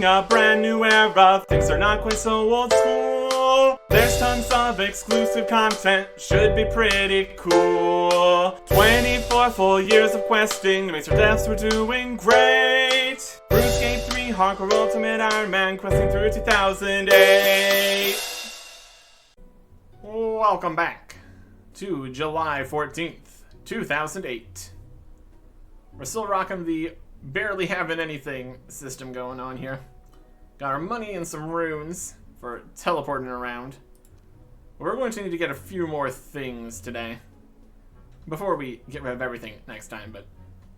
entering a brand new era. Things are not quite so old school. There's tons of exclusive content, should be pretty cool. 24 full years of questing, the master devs were doing great. RuneScape 3 Hardcore Ultimate Ironman, questing through 2008. Welcome back to July 14th, 2008. We're still rocking the barely having anything system going on here. Got our money and some runes for teleporting around. We're going to need to get a few more things today before we get rid of everything next time, but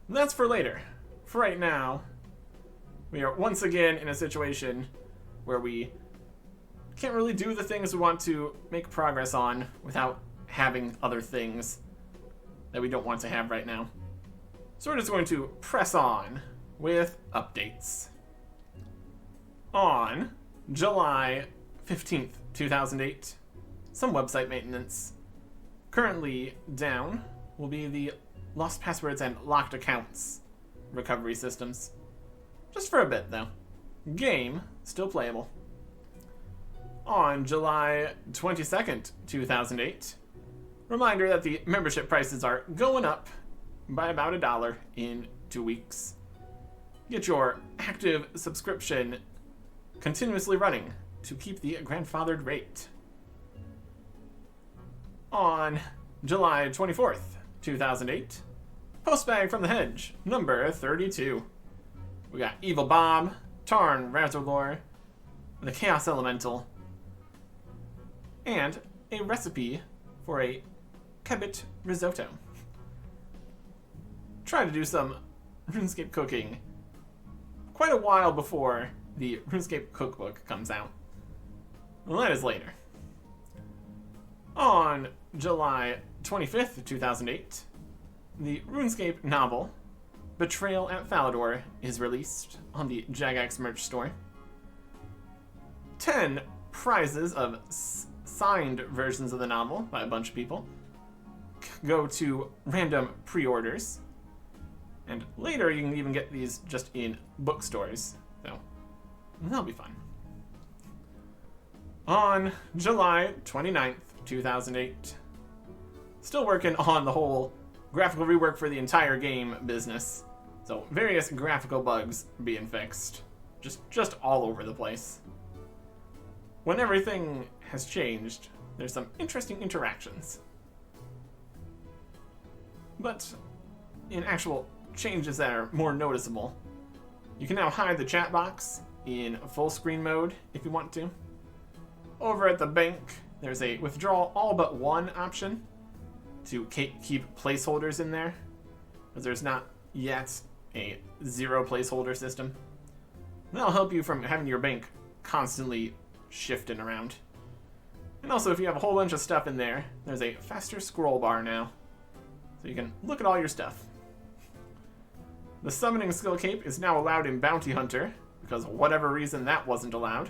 that's for later. For right now, we are once again in a situation where we can't really do the things we want to make progress on without having other things that we don't want to have right now. So we're just going to press on with updates. On July 15th, 2008, some website maintenance. Currently down will be the lost passwords and locked accounts recovery systems. Just for a bit though. Game still playable. On July 22nd, 2008, reminder that the membership prices are going up by about $1 in 2 weeks. Get your active subscription continuously running to keep the grandfathered rate. On July 24th, 2008, Postbag from the Hedge, number 32. We got Evil Bob, Tarn Razorlore, the Chaos Elemental, and a recipe for a Kebit risotto. Try to do some RuneScape cooking quite a while before the RuneScape cookbook comes out. Well, that is later. On July 25th, 2008, the RuneScape novel Betrayal at Falador is released on the Jagex merch store. 10 prizes of signed versions of the novel by a bunch of people go to random pre-orders. And later you can even get these just in bookstores, so that'll be fun. On July 29th, 2008, still working on the whole graphical rework for the entire game business. So various graphical bugs being fixed, just all over the place. When everything has changed, there's some interesting interactions. But in actual changes that are more noticeable, you can now hide the chat box in full screen mode if you want to. Over at the bank, there's a withdraw all but one option to keep placeholders in there, because there's not yet a zero placeholder system. That'll help you from having your bank constantly shifting around. And also, if you have a whole bunch of stuff in there, there's a faster scroll bar now, so you can look at all your stuff. The summoning skill cape is now allowed in Bounty Hunter, because of whatever reason that wasn't allowed.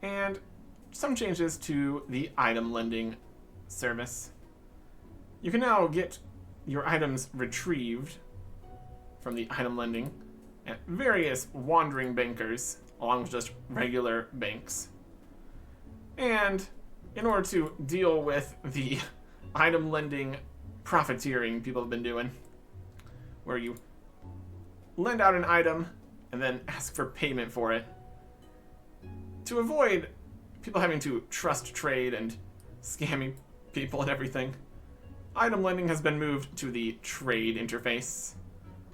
And some changes to the item lending service. You can now get your items retrieved from the item lending at various wandering bankers, along with just regular banks. And in order to deal with the item lending profiteering people have been doing, where you lend out an item and then ask for payment for it, to avoid people having to trust trade and scamming people and everything, item lending has been moved to the trade interface.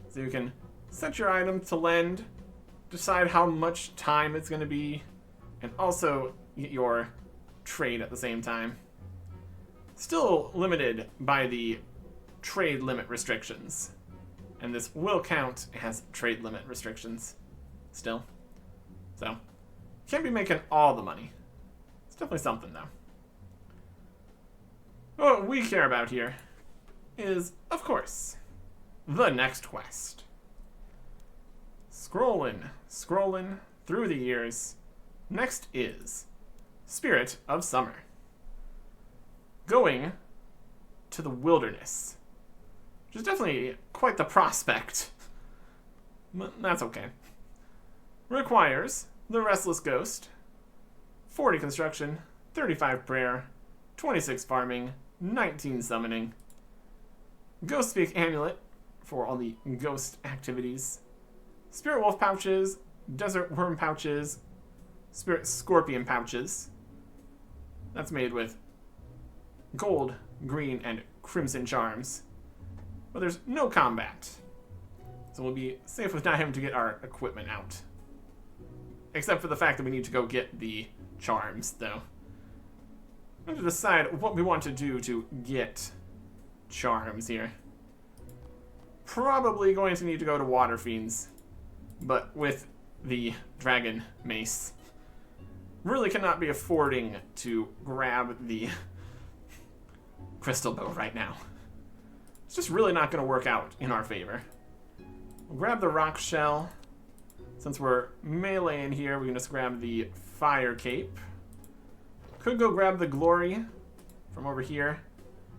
So you can set your item to lend, decide how much time it's going to be, and also get your trade at the same time. Still limited by the trade limit restrictions. And this will count as trade limit restrictions still. So, can't be making all the money. It's definitely something, though. What we care about here is, of course, the next quest. Scrolling through the years. Next is Spirit of Summer. Going to the wilderness. Which is definitely quite the prospect. But that's okay. requires the Restless Ghost, 40 construction, 35 prayer, 26 farming, 19 summoning, Ghost Speak Amulet for all the ghost activities, Spirit Wolf pouches, Desert Worm pouches, Spirit Scorpion pouches. That's made with gold, green, and crimson charms. But there's no combat, so we'll be safe with not having to get our equipment out. Except for the fact that we need to go get the charms, though. We have to decide what we want to do to get charms here. Probably going to need to go to Water Fiends, but with the Dragon Mace. Really cannot be affording to grab the Crystal Bow right now. It's just really not going to work out in our favor. We'll grab the Rock Shell. Since we're melee in here, we can just grab the Fire Cape. Could go grab the Glory from over here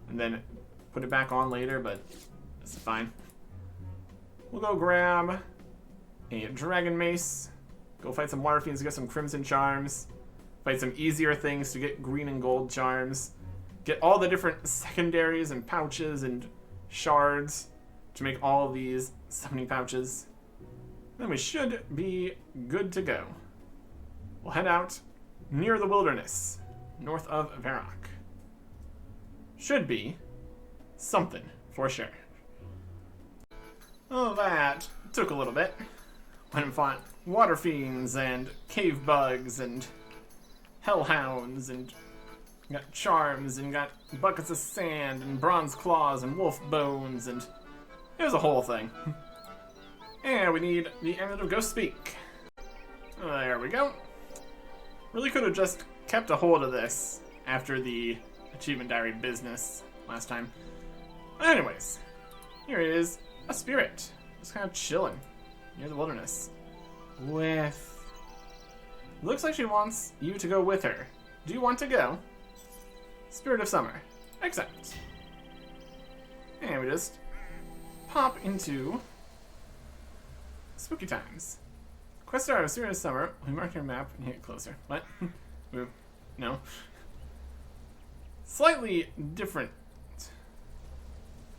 and then put it back on later, but that's fine. We'll go grab a Dragon Mace. Go fight some Water Fiends to get some Crimson Charms. Fight some easier things to get green and gold charms. Get all the different secondaries and pouches and shards to make all of these summoning pouches. Then we should be good to go. We'll head out near the wilderness, north of Varrock. Should be something for sure. Oh, that took a little bit. Went and fought water fiends and cave bugs and hellhounds and got charms and got buckets of sand and bronze claws and wolf bones, and it was a whole thing. And we need the Amulet of Ghost Speak. There we go. Really could have just kept a hold of this after the achievement diary business last time. Anyways, here is a spirit. Just kind of chilling near the wilderness. Looks like she wants you to go with her. Do you want to go? Spirit of Summer. Accept. And we just pop into Spooky Times. Quest star of Spirit of Summer. We mark your map and get closer. What? No. Slightly different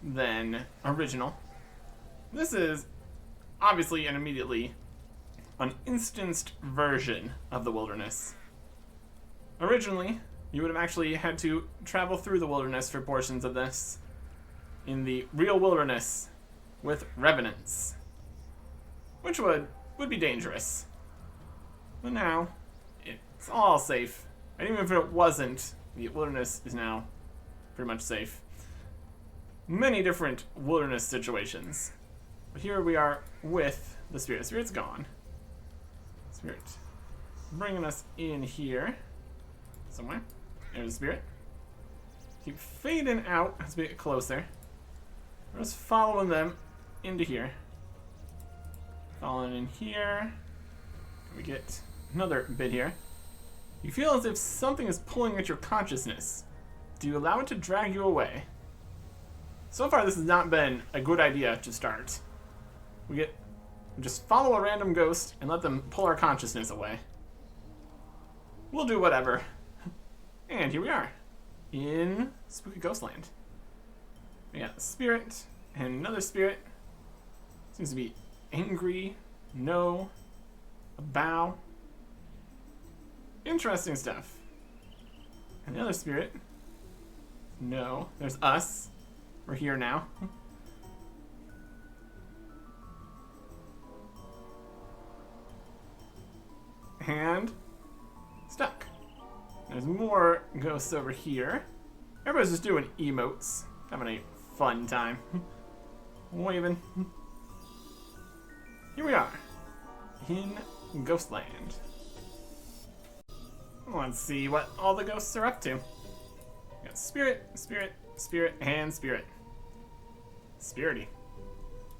than original. This is obviously and immediately an instanced version of the wilderness. Originally, you would have actually had to travel through the wilderness for portions of this in the real wilderness with revenants, which would be dangerous. But now, it's all safe. And even if it wasn't, the wilderness is now pretty much safe. Many different wilderness situations. But here we are with the Spirit. The Spirit's gone. Spirit bringing us in here somewhere. There's the Spirit. Keep fading out as we get closer. We're just following them into here. Following in here. We get another bit here. You feel as if something is pulling at your consciousness. Do you allow it to drag you away? So far, this has not been a good idea to start. We just follow a random ghost and let them pull our consciousness away. We'll do whatever. And here we are, in Spooky Ghostland. We got a spirit and another spirit. Seems to be angry, no, a bow. Interesting stuff. And the other spirit, no, there's us. We're here now. And stuck. There's more ghosts over here. Everybody's just doing emotes. Having a fun time. Waving. Here we are. In Ghostland. Let's see what all the ghosts are up to. We got spirit, spirit, spirit, and spirit. Spirity.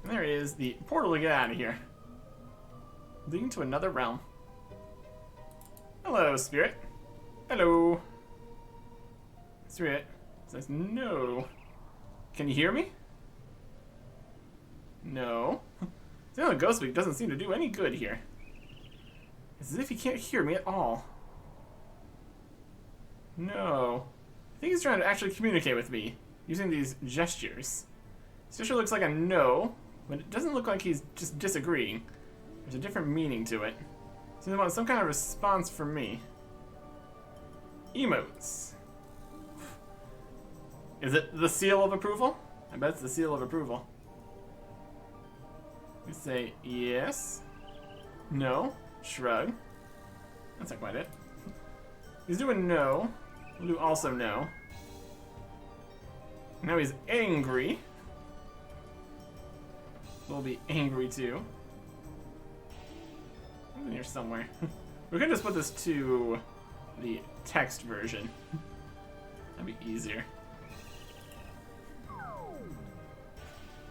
And there is the portal to get out of here. Leading to another realm. Hello, spirit. Hello. Spirit says no. Can you hear me? No. The other ghost week doesn't seem to do any good here. It's as if he can't hear me at all. No. I think he's trying to actually communicate with me using these gestures. This gesture looks like a no, but it doesn't look like he's just disagreeing. There's a different meaning to it. So they want some kind of response from me. Emotes. Is it the seal of approval? I bet it's the seal of approval. We say yes, no, shrug. That's not quite it. He's doing no. We'll do also no. Now he's angry. We'll be angry too. It's in here somewhere. We could just put this to the text version. That'd be easier.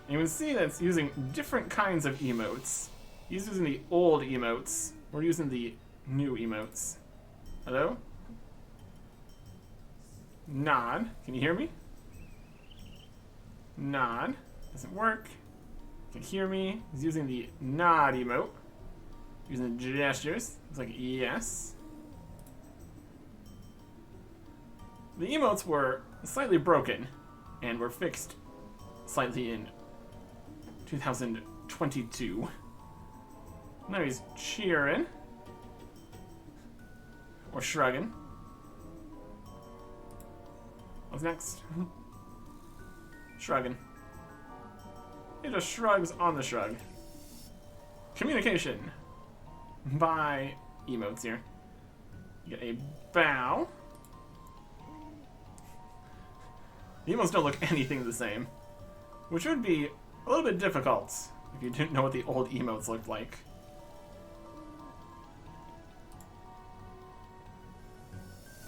And you can see that it's using different kinds of emotes. He's using the old emotes. We're using the new emotes. Hello? Nod. Can you hear me? Nod. Doesn't work. Can hear me. He's using the nod emote. Using the gestures. It's like yes. The emotes were slightly broken and were fixed slightly in 2022. Now he's cheering. Or shrugging. What's next? Shrugging. He just shrugs on the shrug. Communication. By emotes here. You get a bow. The emotes don't look anything the same. Which would be a little bit difficult if you didn't know what the old emotes looked like.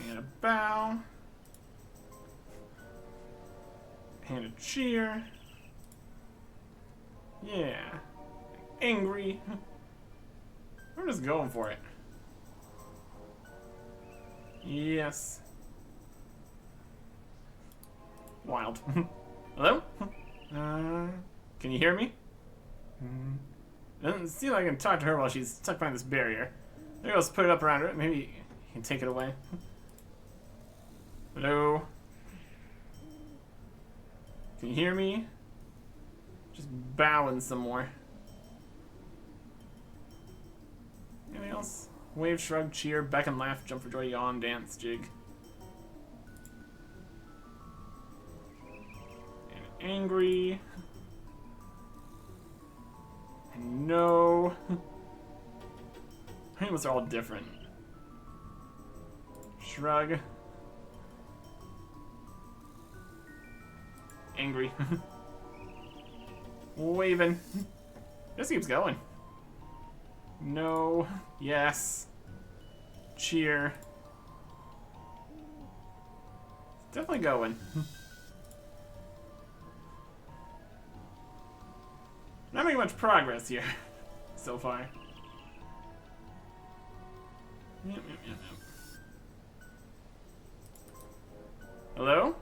And a bow. And a cheer. Yeah. Angry. We're just going for it. Yes. Wild. Hello? Can you hear me? It doesn't seem like I can talk to her while she's stuck behind this barrier. Maybe I'll just put it up around her. Maybe you can take it away. Hello? Can you hear me? Just bowing some more. Anything else? Wave, shrug, cheer, beckon, laugh, jump for joy, yawn, dance, jig. And angry. And no. I think those are all different. Shrug. Angry. Waving. This keeps going. No. Yes. Cheer. Definitely going. Not making much progress here so far. Yep. Hello?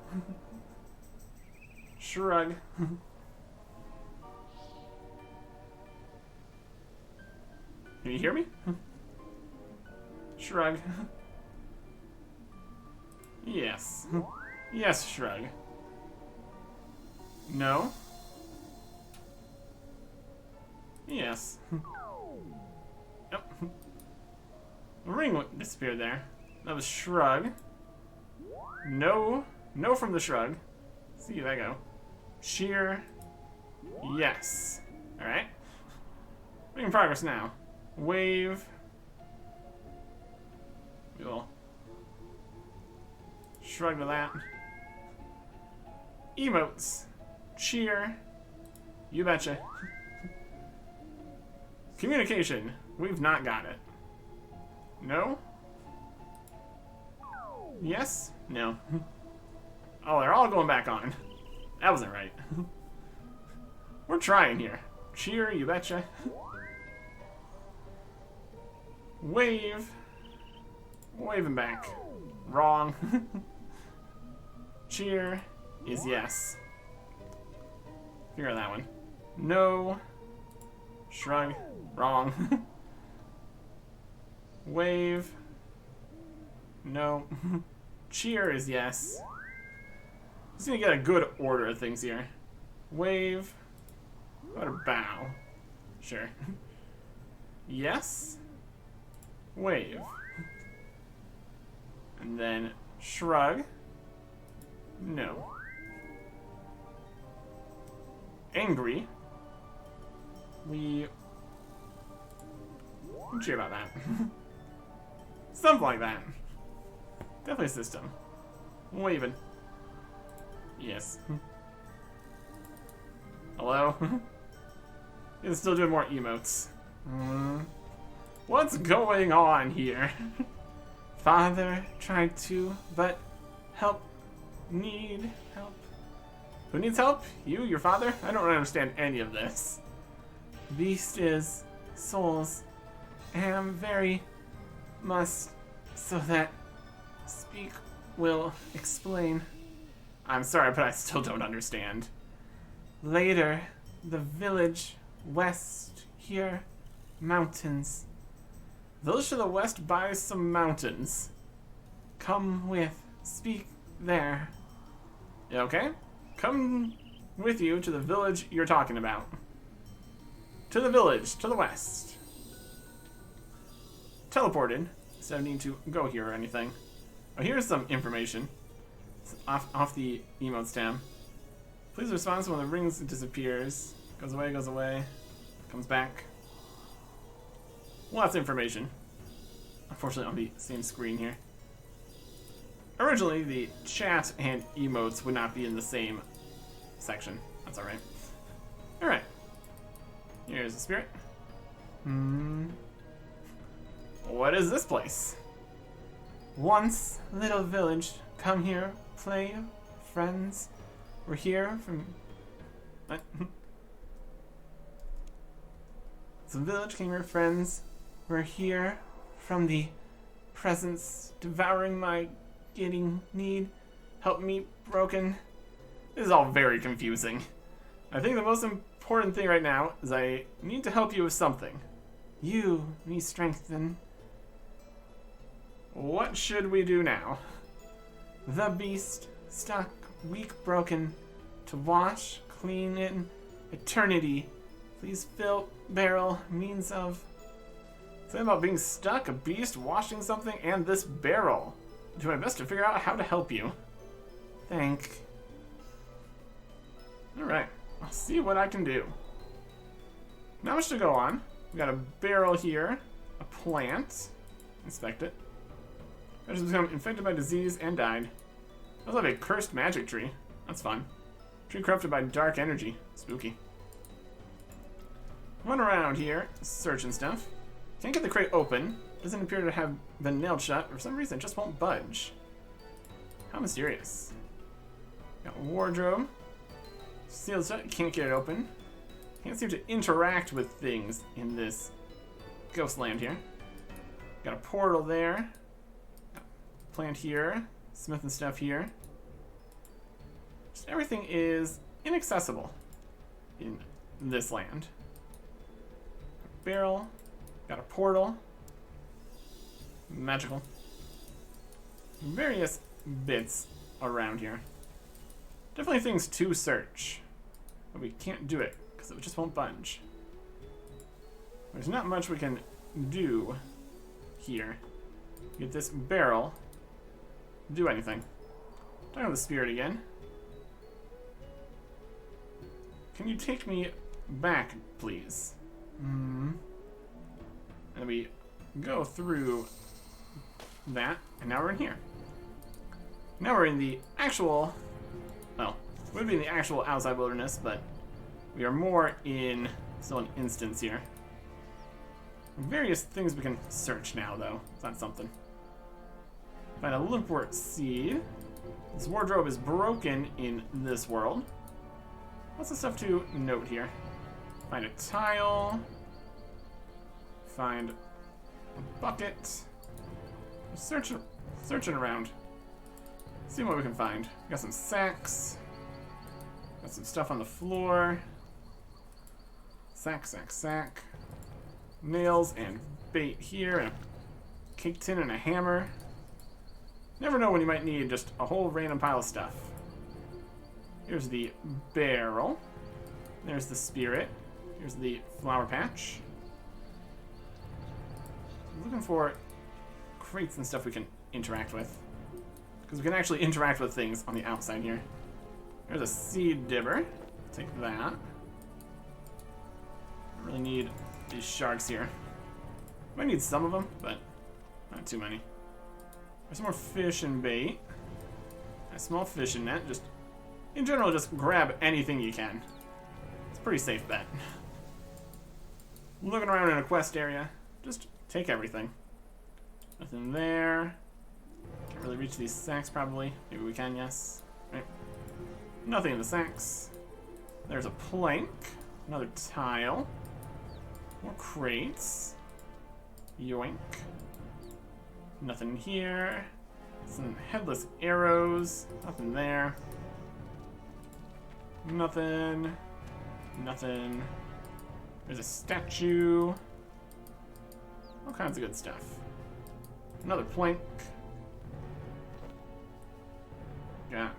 Shrug. Can you hear me? Shrug. Yes. Yes, shrug. No. Yes. Nope. The ring disappeared there. That was shrug. No. No from the shrug. See you, that go. Cheer. Yes. Alright. Making progress now. Wave. We will shrug to that. Emotes. Cheer. You betcha. Communication. We've not got it. No? Yes? No. Oh, they're all going back on. That wasn't right. We're trying here. Cheer, you betcha. Wave. Waving back. Wrong. Cheer is yes. Figure out that one. No. Shrug. Wrong. Wave. No. Cheer is yes. Just need to get a good order of things here. Wave. What a bow. Sure. Yes. Wave. And then shrug. No. Angry. We cheer about that. Something like that. Definitely a system. Waving. Yes. Hello? He's still doing more emotes. What's going on here? Father tried to, but help. Need help. Who needs help? You? Your father? I don't understand any of this. Beast is souls. Am very must so that speak will explain. I'm sorry, but I still don't understand. Later, the village west here, mountains. Village to the west by some mountains. Come with, speak there. Yeah, okay? Come with you to the village you're talking about. To the village, to the west. Teleported, so I need to go here or anything. Oh, here's some information. It's off the emotes tab. Please respond when the rings disappears. Goes away, comes back. Lots of information. Unfortunately on the same screen here. Originally, the chat and emotes would not be in the same section. That's alright. Alright. Here's the spirit. What is this place? Once, little village. Come here, play, friends. We're here from... What? Some village came here, friends. We're here from the presence devouring my getting need. Help me broken. This is all very confusing. I think the most important thing right now is I need to help you with something. You need strengthen. What should we do now? The beast stuck, weak, broken. To wash, clean in eternity. Please fill barrel means of. Something about being stuck, a beast, washing something, and this barrel. Do my best to figure out how to help you. Thank. Alright, I'll see what I can do. Not much to go on. We got a barrel here, a plant. Inspect it. It has become infected by disease and died. I also have a cursed magic tree. That's fun. Tree corrupted by dark energy. Spooky. Run around here, searching stuff. Can't get the crate open. Doesn't appear to have been nailed shut. For some reason, it just won't budge. How mysterious. Got a wardrobe. Sealed shut. Can't get it open. Can't seem to interact with things in this ghost land here. Got a portal there. Got a plant here. Smith and stuff here. Just everything is inaccessible in this land. Barrel. Got a portal. Magical. Various bits around here. Definitely things to search. But we can't do it, because it just won't budge. There's not much we can do here. Get this barrel. Do anything. Talking to the spirit again. Can you take me back, please? And we go through that, and now we're in here. Now we're in the actual, well, it would be in the actual outside wilderness, but we are more in still an instance here. Various things we can search now, though. So that's something. Find a limpwort seed. This wardrobe is broken in this world. What's the stuff to note here? Find a tile. Find a bucket. Searching around. See what we can find. Got some sacks. Got some stuff on the floor. Sack. Nails and bait here. And a cake tin and a hammer. Never know when you might need just a whole random pile of stuff. Here's the barrel. There's the spirit. Here's the flower patch. I'm looking for crates and stuff we can interact with. Because we can actually interact with things on the outside here. There's a seed dibber. Take that. I really need these sharks here. Might need some of them, but not too many. There's some more fish and bait. A small fishing net. Just, in general, just grab anything you can. It's a pretty safe bet. Looking around in a quest area, just take everything. Nothing there. Can't really reach these sacks, probably. Maybe we can, yes. Right. Nothing in the sacks. There's a plank. Another tile. More crates. Yoink. Nothing here. Some headless arrows. Nothing there. Nothing. Nothing. There's a statue. All kinds of good stuff. Another plank. Got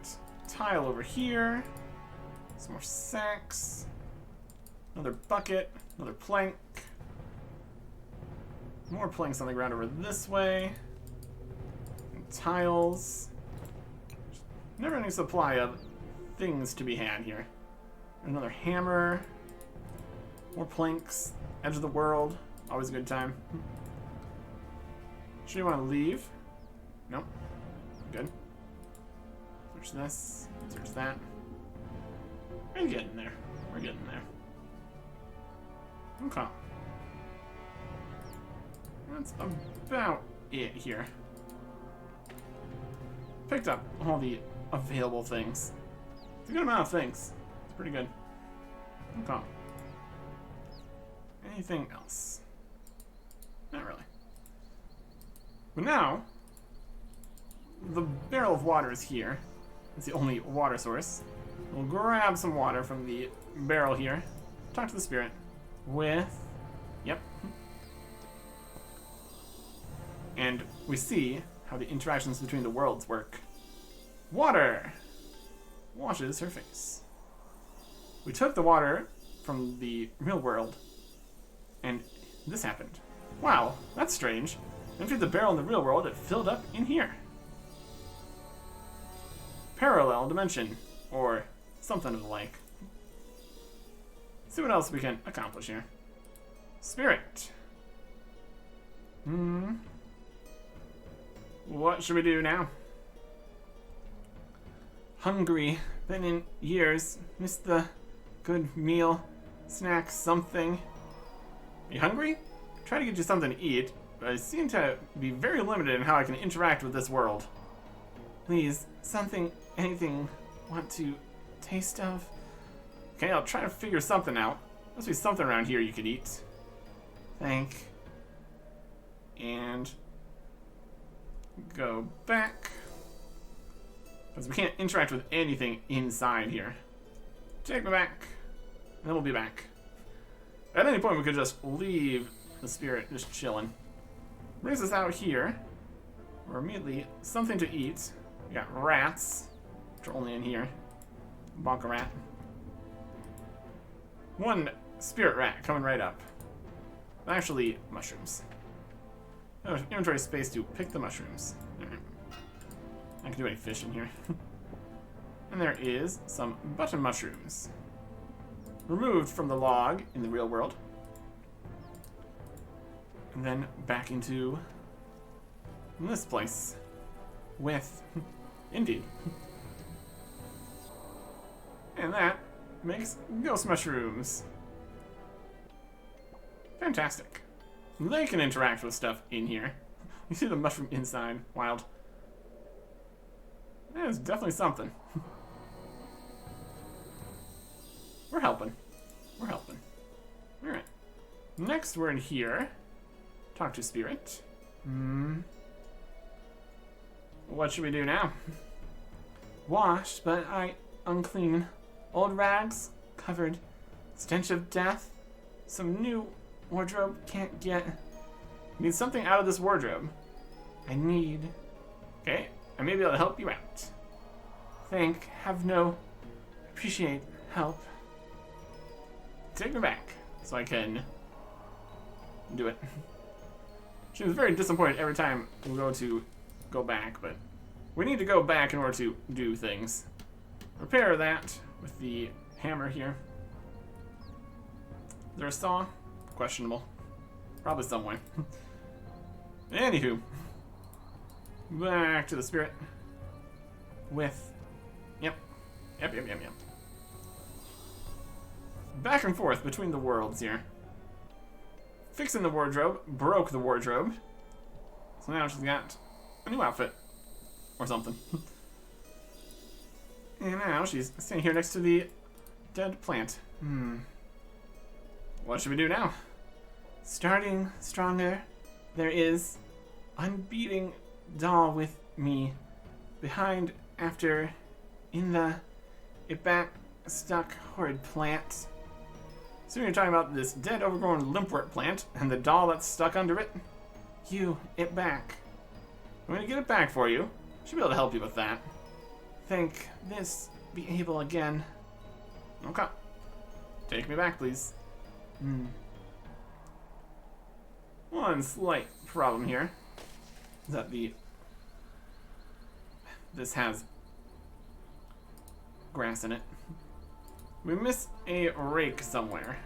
tile over here. Some more sacks. Another bucket. Another plank. More planks on the ground over this way. And tiles. Never ending supply of things to be had here. Another hammer. More planks. Edge of the world. Always a good time. Should you want to leave? Nope. Good. Search this. Search that. We're getting there. We're getting there. Okay. That's about it here. Picked up all the available things. It's a good amount of things. It's pretty good. Okay. Anything else? Not really. But now, the barrel of water is here. It's the only water source. We'll grab some water from the barrel here. Talk to the spirit. With... Yep. And we see how the interactions between the worlds work. Water washes her face. We took the water from the real world, and this happened. Wow, that's strange. Emptied the barrel in the real world, it filled up in here. Parallel dimension, or something of the like. Let's see what else we can accomplish here. Spirit. What should we do now? Hungry. Been in years. Missed the good meal. Snack something. Are you hungry? Try to get you something to eat, but I seem to be very limited in how I can interact with this world. Please, something, anything, want to taste of? Okay, I'll try to figure something out. Must be something around here you could eat. Thank. And go back. Because we can't interact with anything inside here. Take me back. And then we'll be back. At any point we could just leave the spirit just chilling. Brings us out here. We're immediately something to eat. We got rats, which are only in here. Bonk a rat. One spirit rat coming right up. Actually, mushrooms. Inventory space to pick the mushrooms. Alright. I can do any fish in here. And there is some button mushrooms. Removed from the log in the real world. And then back into this place. With... Indeed. And that makes ghost mushrooms. Fantastic. They can interact with stuff in here. You see the mushroom inside. Wild. That is definitely something. We're helping. We're helping. Alright. Next, we're in here. Talk to spirit. What should we do now? Washed, but unclean. Old rags, covered. Stench of death. Some new wardrobe can't get. Need something out of this wardrobe. I need... Okay, I may be able to help you out. Have no... Appreciate help. Take me back so I can do it. She was very disappointed every time we go back, but we need to go back in order to do things. Repair that with the hammer here. Is there a saw? Questionable. Probably somewhere. Anywho. Back to the spirit. With... Yep. Back and forth between the worlds here. Fixing the wardrobe. Broke the wardrobe. So now she's got a new outfit. Or something. And now she's standing here next to the dead plant. What should we do now? Starting stronger. There is unbeating doll with me. Behind, after, in the, it back, stuck, horrid plant. So you're talking about this dead, overgrown limpwort plant, and the doll that's stuck under it? It back. I'm gonna get it back for you. Should be able to help you with that. Think this be able again. Okay. Take me back, please. One slight problem here is that this has grass in it. We miss a rake somewhere.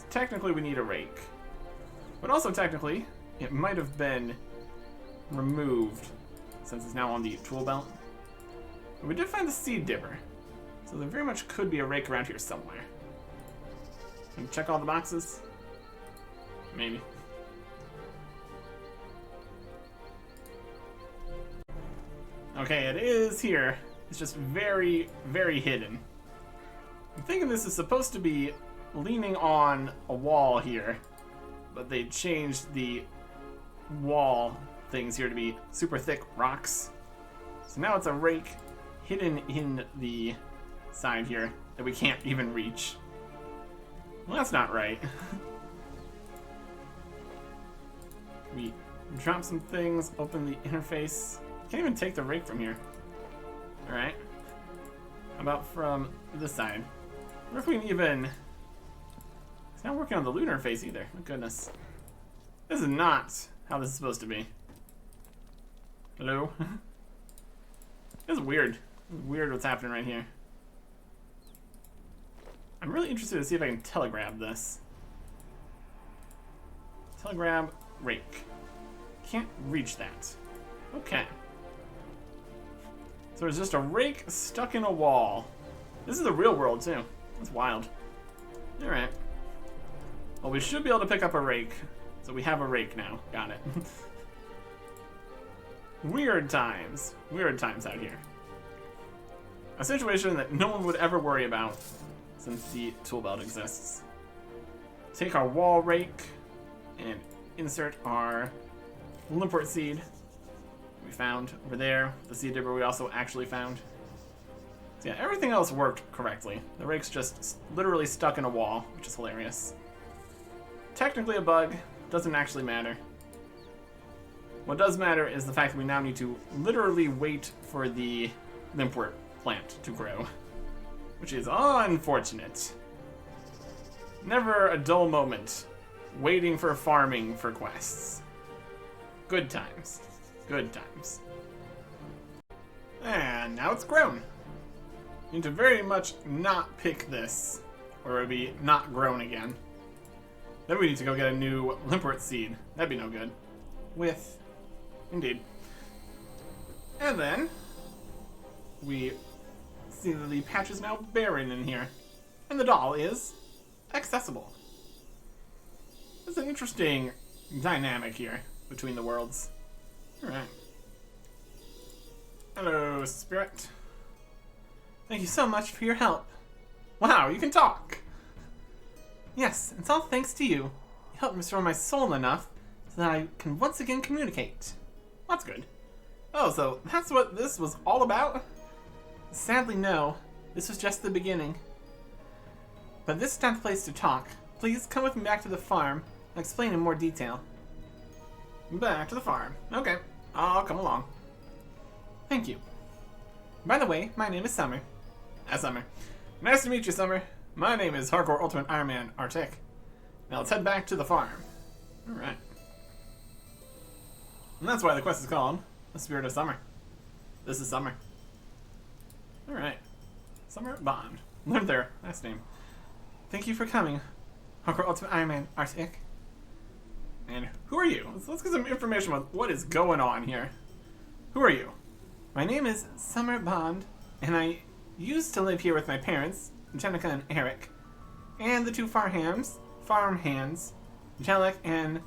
Technically, we need a rake. But also, technically, it might have been removed since it's now on the tool belt. But we did find the seed dipper. So there very much could be a rake around here somewhere. Can we check all the boxes? Maybe. Okay, it is here. It's just very, very hidden. I'm thinking this is supposed to be leaning on a wall here, but they changed the wall things here to be super thick rocks. So now it's a rake hidden in the side here that we can't even reach. Well, that's not right. We drop some things, open the interface. Can't even take the rake from here. Alright. How about from this side? I wonder if we can even... It's not working on the lunar face either. My goodness. This is not how this is supposed to be. Hello? This is weird. It's weird what's happening right here. I'm really interested to see if I can telegrab this. Telegrab rake. Can't reach that. Okay. So there's just a rake stuck in a wall. This is the real world too. That's wild. Alright. Well, we should be able to pick up a rake. So we have a rake now. Got it. Weird times. Weird times out here. A situation that no one would ever worry about since the tool belt exists. Take our wall rake and insert our limpwort seed we found over there. The seed dipper we also actually found. So yeah, everything else worked correctly. The rake's just literally stuck in a wall, which is hilarious. Technically a bug, doesn't actually matter. What does matter is the fact that we now need to literally wait for the limpwort plant to grow, which is unfortunate. Never a dull moment waiting for farming for quests. Good times. Good times. And now it's grown. You need to very much not pick this, or it'll be not grown again. Then we need to go get a new limpwort seed. That'd be no good. Indeed. And then we see that the patch is now barren in here, and the doll is accessible. There's an interesting dynamic here between the worlds. Alright. Hello, Spirit. Thank you so much for your help. Wow, you can talk! Yes, it's all thanks to you. You helped restore my soul enough so that I can once again communicate. That's good. Oh, so that's what this was all about? Sadly, no. This was just the beginning. But this is not the place to talk. Please come with me back to the farm and explain in more detail. Back to the farm. Okay. Oh, come along. Thank you. By the way, my name is Summer. Summer. Nice to meet you, Summer. My name is Hardcore Ultimate Ironman Artic. Now let's head back to the farm. Alright. And that's why the quest is called The Spirit of Summer. This is Summer. Alright. Summer Bond. Live there. Last name. Thank you for coming, Hardcore Ultimate Ironman Artic. And who are you? Let's get some information about what is going on here. Who are you? My name is Summer Bond, and I used to live here with my parents, Jenica and Eric, and the two farm hands, Jellic and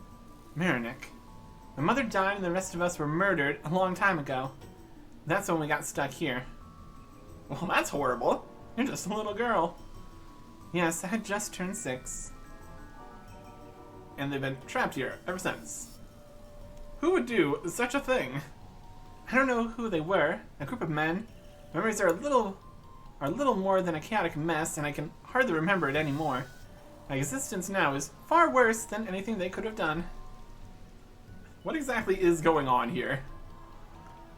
Marinik. My mother died and the rest of us were murdered a long time ago. That's when we got stuck here. Well, that's horrible. You're just a little girl. Yes, I had just turned 6. And they've been trapped here ever since. Who would do such a thing? I don't know who they were. A group of men. Memories are a little more than a chaotic mess, and I can hardly remember it anymore. My existence now is far worse than anything they could have done. What exactly is going on here?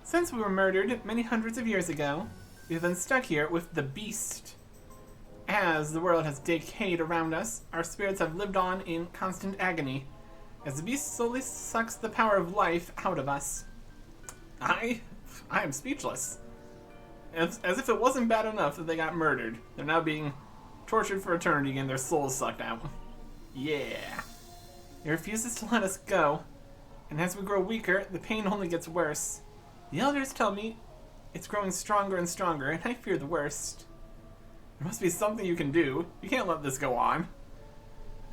Since we were murdered many hundreds of years ago, we've been stuck here with the Beast. As the world has decayed around us, our spirits have lived on in constant agony, as the Beast slowly sucks the power of life out of us. I am speechless. As if it wasn't bad enough that they got murdered, they're now being tortured for eternity and their souls sucked out. Yeah. It refuses to let us go, and as we grow weaker, the pain only gets worse. The elders tell me it's growing stronger and stronger, and I fear the worst. There must be something you can do. You can't let this go on.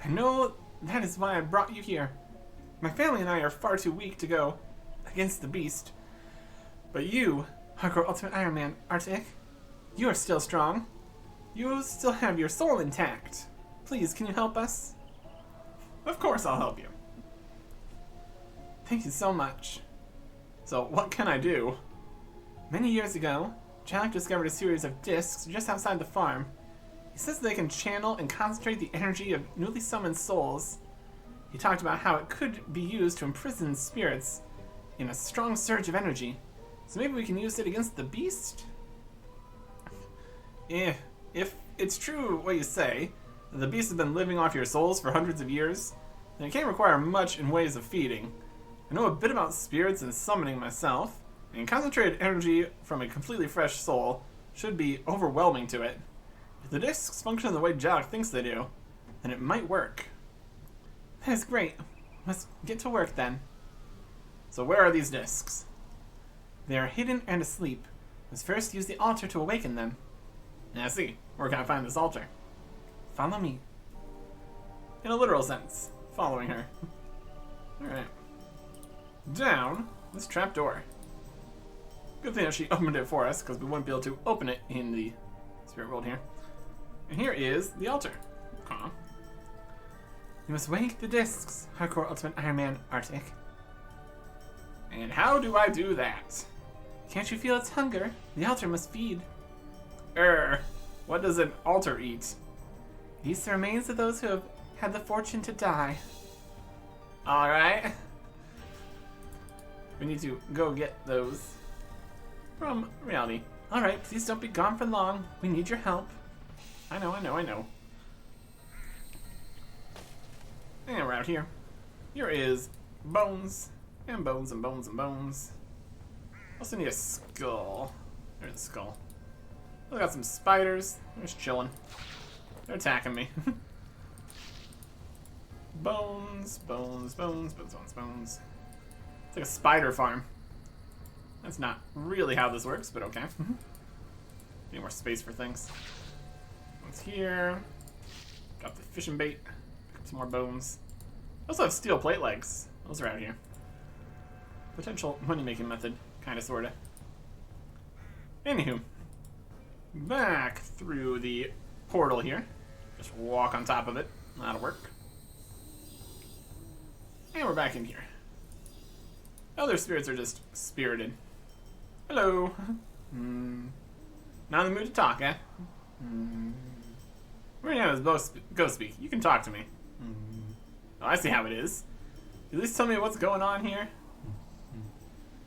I know that is why I brought you here. My family and I are far too weak to go against the Beast. But you, Hardcore Ultimate Ironman Artic, you are still strong. You still have your soul intact. Please, can you help us? Of course I'll help you. Thank you so much. So, what can I do? Many years ago, Jagex discovered a series of discs just outside the farm. He says they can channel and concentrate the energy of newly summoned souls. He talked about how it could be used to imprison spirits in a strong surge of energy. So maybe we can use it against the Beast? If it's true what you say, that the Beast has been living off your souls for hundreds of years, then it can't require much in ways of feeding. I know a bit about spirits and summoning myself, and concentrated energy from a completely fresh soul should be overwhelming to it. If the discs function the way Jagex thinks they do, then it might work. That is great. Let's get to work then. So where are these discs? They are hidden and asleep. Let's first use the altar to awaken them. I see. Where can I find this altar? Follow me. In a literal sense. Following her. Alright. Down this trapdoor. Good thing that she opened it for us, because we wouldn't be able to open it in the spirit world here. And here is the altar. Huh. You must wake the discs, Hardcore Ultimate Ironman Artic. And how do I do that? Can't you feel its hunger? The altar must feed. What does an altar eat? It eats the remains of those who have had the fortune to die. Alright. We need to go get those from reality. Alright, please don't be gone for long. We need your help. I know. And we're out here. Here is bones. And bones and bones and bones. Also need a skull. There's a skull. I got some spiders. They're just chilling. They're attacking me. Bones. It's like a spider farm. That's not really how this works, but okay. Need more space for things. One's here. Drop the fishing bait. Pick up some more bones. I also have steel plate legs. Those are out here. Potential money-making method. Kinda, sorta. Anywho. Back through the portal here. Just walk on top of it. That'll work. And we're back in here. Other spirits are just spirited. Hello. Not in the mood to talk, eh? Right now is ghost speak. You can talk to me. Oh, I see how it is. At least tell me what's going on here.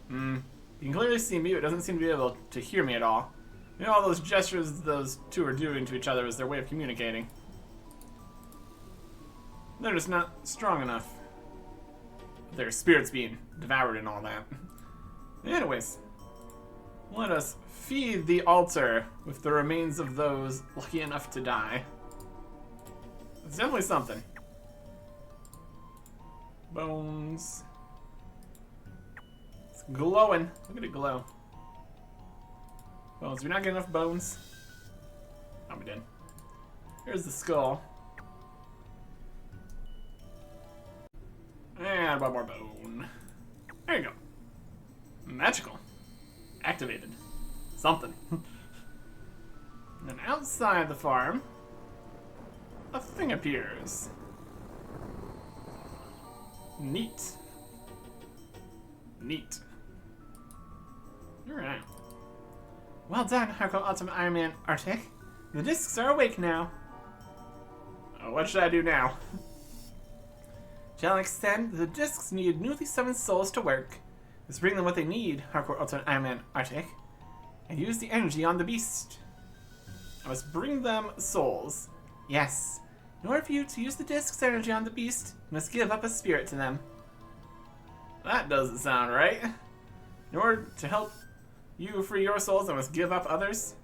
You can clearly see me, but it doesn't seem to be able to hear me at all. You know, all those gestures those two are doing to each other is their way of communicating. They're just not strong enough. Their spirits being devoured and all that. Anyways, let us feed the altar with the remains of those lucky enough to die. It's definitely something. Bones. It's glowing. Look at it glow. Bones. We not get enough bones? Oh, we did. Here's the skull. And one more bone. There you go. Magical. Activated. Something. And then outside the farm, a thing appears. Neat. Neat. Alright. Well done, Hardcore Ultimate Ironman Artic. The discs are awake now. Oh, what should I do now? Jagex said the discs need newly summoned souls to work. Let's bring them what they need, Hardcore Ultimate Ironman Artic, and use the energy on the beast. I must bring them souls. Yes. In order for you to use the disc's energy on the beast, you must give up a spirit to them. That doesn't sound right. In order to help you free your souls, I must give up others.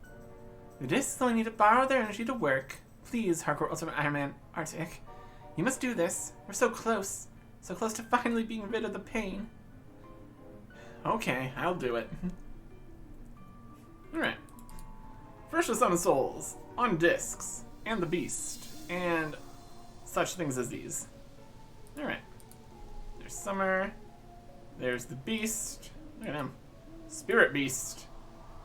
The discs only need to borrow their energy to work. Please, Hardcore Ultimate Ironman Artic. You must do this. We're so close. So close to finally being rid of the pain. Okay, I'll do it. Alright. First we'll summon souls on discs, and the beast, and such things as these. Alright. There's Summer. There's the beast. Look at him. Spirit beast.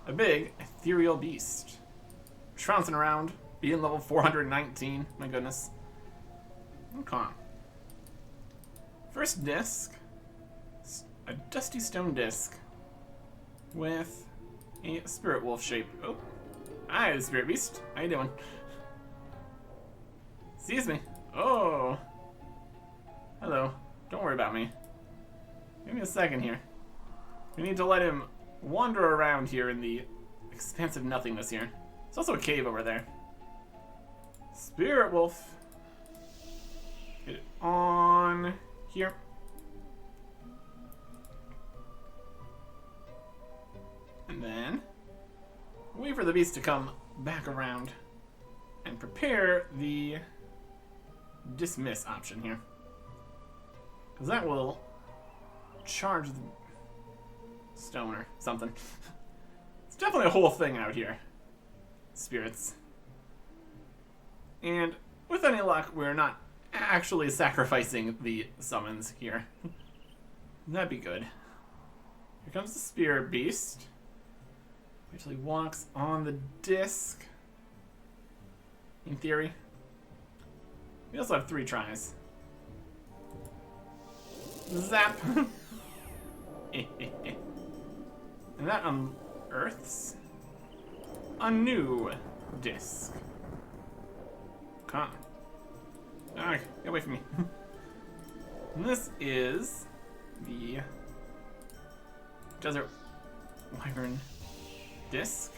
A big, ethereal beast. Trouncing around, being level 419. My goodness. Okay. First disc. A dusty stone disc with a spirit wolf shape. Oh, hi, the spirit beast. How you doing? Sees me. Oh, hello. Don't worry about me. Give me a second here. We need to let him wander around here in the expansive nothingness here. There's also a cave over there. Spirit wolf. Get it on here. And then wait for the beast to come back around and prepare the dismiss option here. Because that will charge the stone or something. It's definitely a whole thing out here. Spirits. And with any luck, we're not actually sacrificing the summons here. That'd be good. Here comes the spirit beast. Actually walks on the disc. In theory. We also have 3 tries. Zap! And that unearths a new disc. Come on. Alright, get away from me. And this is the Desert Wyvern disc.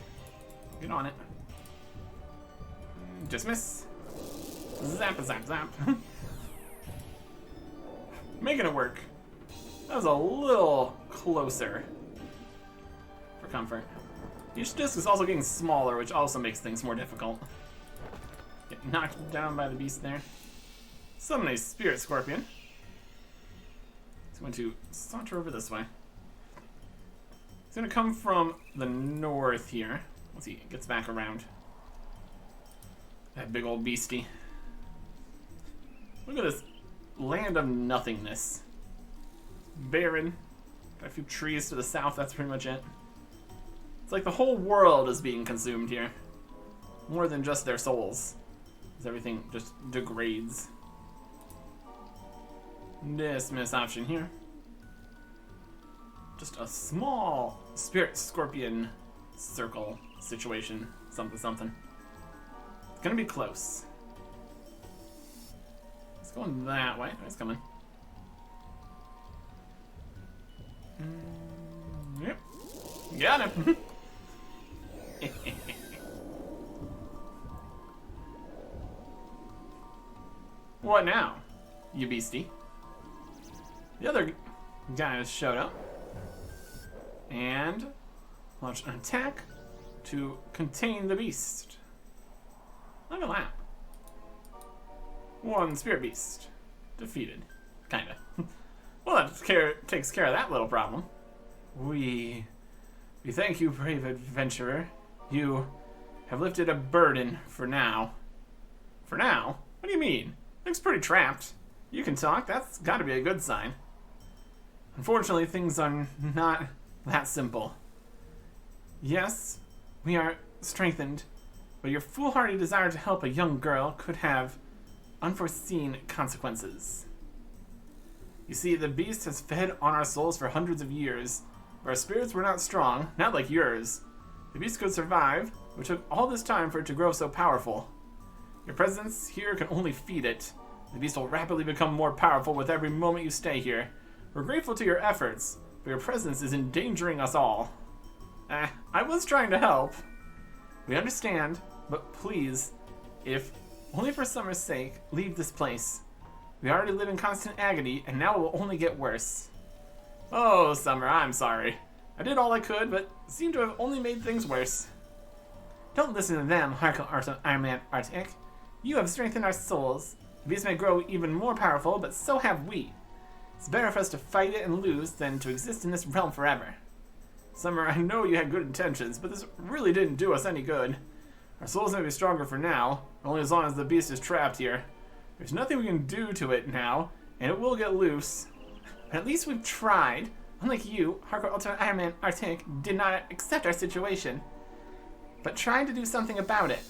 Get on it. Dismiss. Zap, zap, zap. Making it work. That was a little closer for comfort. Each disc is also getting smaller, which also makes things more difficult. Get knocked down by the beast there. Summon a spirit scorpion. He's going to saunter over this way. He's going to come from the north here. Once he gets back around. That big old beastie. Look at this land of nothingness. Barren. Got a few trees to the south, that's pretty much it. It's like the whole world is being consumed here. More than just their souls. As everything just degrades. Dismiss option here. Just a small spirit scorpion circle situation. Something, something. It's gonna be close. It's going that way. Oh, it's coming. Got him. What now, you beastie? The other guys showed up and launched an attack to contain the beast. Look at that. One spirit beast defeated. Kinda. Well, that takes care of that little problem. We thank you, brave adventurer. You have lifted a burden for now. For now? What do you mean? Looks pretty trapped. You can talk. That's got to be a good sign. Unfortunately, things are not that simple. Yes, we are strengthened, but your foolhardy desire to help a young girl could have unforeseen consequences. You see, the beast has fed on our souls for hundreds of years, but our spirits were not strong, not like yours. The beast could survive, but took all this time for it to grow so powerful. Your presence here can only feed it. The beast will rapidly become more powerful with every moment you stay here. We're grateful to your efforts, but your presence is endangering us all. I was trying to help. We understand, but please, if only for Summer's sake, leave this place. We already live in constant agony, and now it will only get worse. Oh, Summer, I'm sorry. I did all I could, but seem to have only made things worse. Don't listen to them, Ironman Artic. You have strengthened our souls. The beast may grow even more powerful, but so have we. It's better for us to fight it and lose than to exist in this realm forever. Summer, I know you had good intentions, but this really didn't do us any good. Our souls may be stronger for now, only as long as the beast is trapped here. There's nothing we can do to it now, and it will get loose. But at least we've tried. Unlike you, Hardcore Ultimate Ironman Artic did not accept our situation, but tried to do something about it.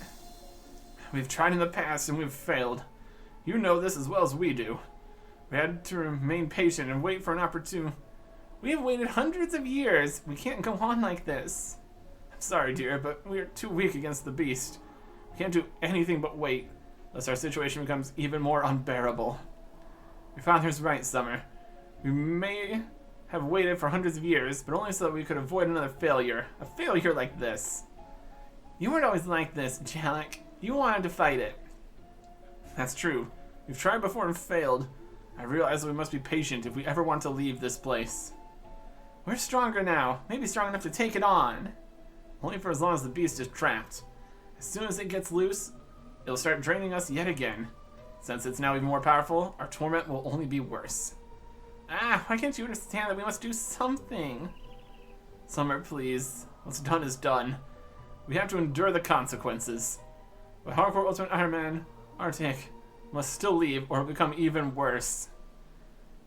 We've tried in the past and we've failed. You know this as well as we do. We had to remain patient and wait for an opportunity. We have waited hundreds of years. We can't go on like this. I'm sorry, dear, but we are too weak against the beast. We can't do anything but wait, lest our situation becomes even more unbearable. Your father's right, Summer. We may have waited for hundreds of years, but only so that we could avoid another failure. A failure like this. You weren't always like this, Jalek. You wanted to fight it. That's true. We've tried before and failed. I realize that we must be patient if we ever want to leave this place. We're stronger now, maybe strong enough to take it on. Only for as long as the beast is trapped. As soon as it gets loose, it'll start draining us yet again. Since it's now even more powerful, our torment will only be worse. Why can't you understand that we must do something? Summer, please. What's done is done. We have to endure the consequences. But Hardcore Ultimate Ironman Artic must still leave or it'll become even worse.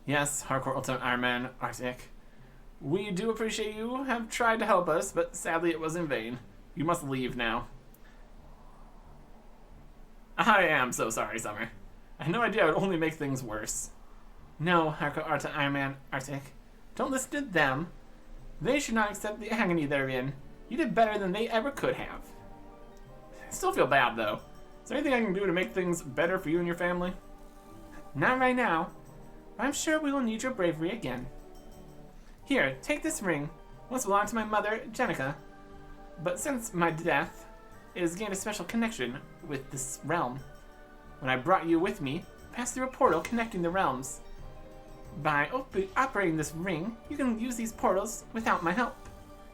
Yes, Hardcore Ultimate Ironman Artic. We do appreciate you have tried to help us, but sadly it was in vain. You must leave now. I am so sorry, Summer. I had no idea it would only make things worse. No, Hardcore Ultimate Ironman Artic. Don't listen to them. They should not accept the agony they're in. You did better than they ever could have. I still feel bad, though. Is there anything I can do to make things better for you and your family? Not right now, but I'm sure we will need your bravery again. Here, take this ring. Once belonged to my mother, Jenica, but since my death, it has gained a special connection with this realm. When I brought you with me, I passed through a portal connecting the realms. By operating this ring, you can use these portals without my help.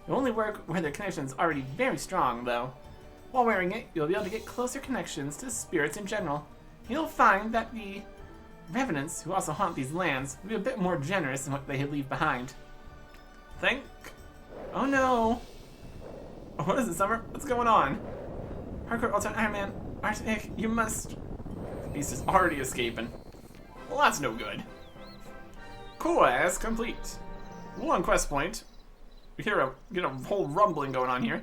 It will only work where the connection is already very strong, though. While wearing it, you'll be able to get closer connections to spirits in general. You'll find that the revenants who also haunt these lands will be a bit more generous in what they leave behind. Oh no! What is it, Summer? What's going on? Hardcore Ultimate Ironman Artic, you must... The beast is already escaping. Well, that's no good. Quest complete. One quest point. We get a whole rumbling going on here.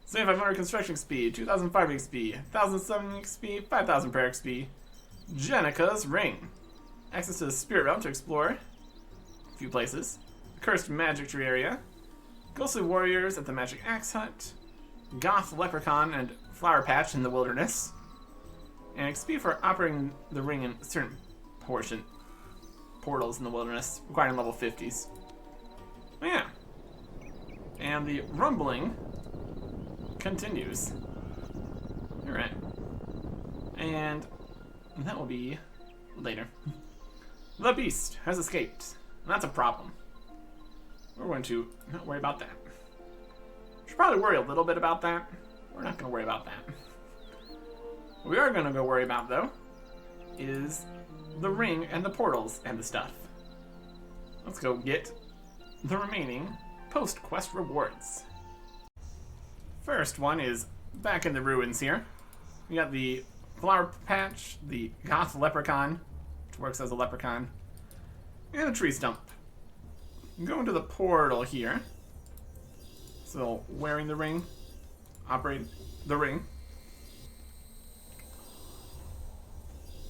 7,500 construction XP, 2,005 XP, 1,007 XP, 5,000 per XP. Jenica's Ring. Access to the Spirit Realm to explore a few places. The Cursed Magic Tree area. Ghostly Warriors at the Magic Axe Hut. Goth Leprechaun and Flower Patch in the Wilderness. And XP for operating the ring in certain portals in the Wilderness, requiring level 50s. Oh, yeah. And the rumbling continues. Alright. And that will be later. The beast has escaped. And that's a problem. We're going to not worry about that. Should probably worry a little bit about that. We're not going to worry about that. What we are going to go worry about, though, is the ring and the portals and the stuff. Let's go get the remaining post-quest rewards. First one is back in the ruins here. We got the flower patch, the goth leprechaun, which works as a leprechaun, and a tree stump. Go into the portal here. So wearing the ring, operate the ring.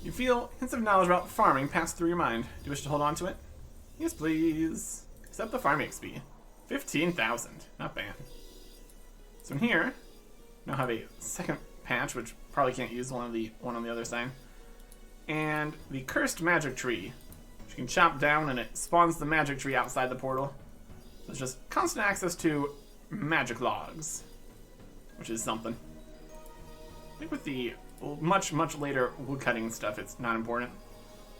You feel hints of knowledge about farming pass through your mind. Do you wish to hold on to it? Yes, please. Accept the farming XP. 15,000. Not bad. So in here, now have a second patch, which probably can't use one on the other side. And the cursed magic tree, which you can chop down and it spawns the magic tree outside the portal. So it's just constant access to magic logs, which is something. I think with the much later woodcutting stuff, it's not important.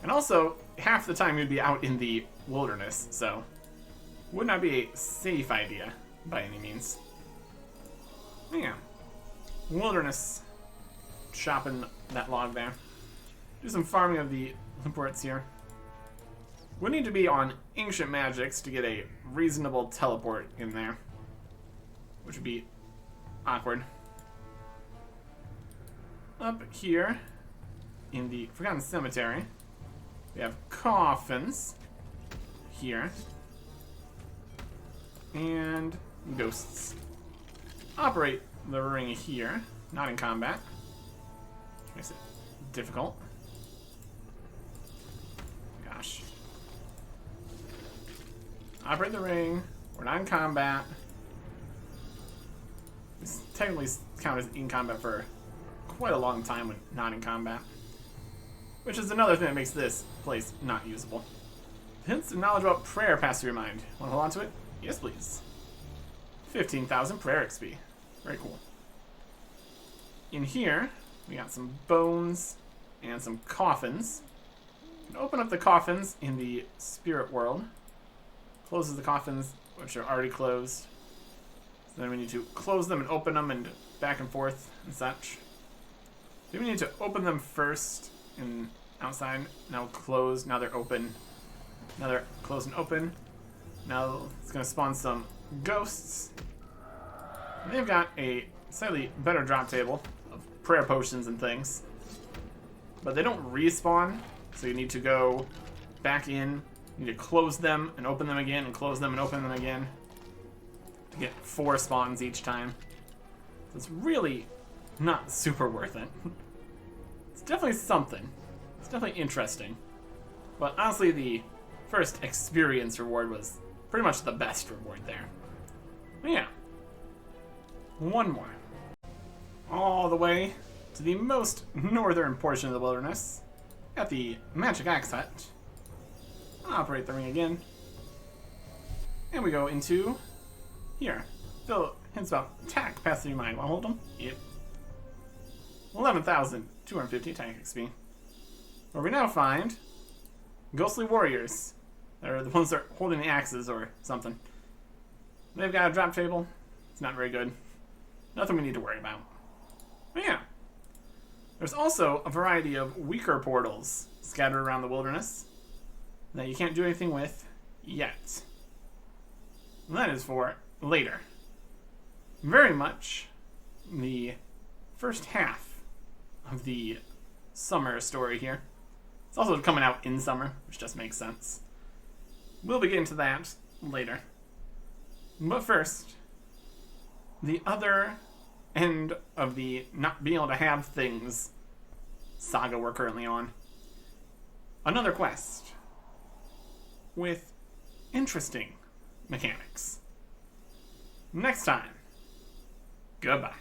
And also, half the time you'd be out in the wilderness, so would not be a safe idea by any means. Yeah. Wilderness. Chopping that log there. Do some farming of the imports here. We need to be on ancient magics to get a reasonable teleport in there, which would be awkward. Up here in the Forgotten Cemetery, we have coffins here and ghosts. Operate the ring here, not in combat, which makes it difficult. Gosh. Operate the ring, we're not in combat. This technically count as in combat for quite a long time when not in combat. Which is another thing that makes this place not usable. Hints of knowledge about prayer pass through your mind. Want to hold on to it? Yes, please. 15,000 prayer XP. Very cool. In here, we got some bones and some coffins. You can open up the coffins in the spirit world. Closes the coffins, which are already closed. So then we need to close them and open them and back and forth and such. Do we need to open them first and outside? Now closed, now they're open. Now they're closed and open. Now it's going to spawn some ghosts. And they've got a slightly better drop table of prayer potions and things. But they don't respawn, so you need to go back in. You need to close them and open them again and close them and open them again to get 4 spawns each time. So it's really not super worth it. It's definitely something. It's definitely interesting. But honestly, the first experience reward was pretty much the best reward there. But yeah. One more. All the way to the most northern portion of the wilderness. At the Magic Axe Hut. Operate the ring again. And we go into here. Still hints about attack pass through your mind. Want to hold them? Yep. 11,250 attack XP. Where we now find ghostly warriors. They're the ones that are holding the axes or something. They've got a drop table. It's not very good. Nothing we need to worry about. But yeah. There's also a variety of weaker portals scattered around the wilderness that you can't do anything with yet. And that is for later. Very much the first half of the summer story here. It's also coming out in summer, which just makes sense. We'll be getting to that later. But first, the other end of the not being able to have things saga we're currently on. Another quest with interesting mechanics. Next time, goodbye.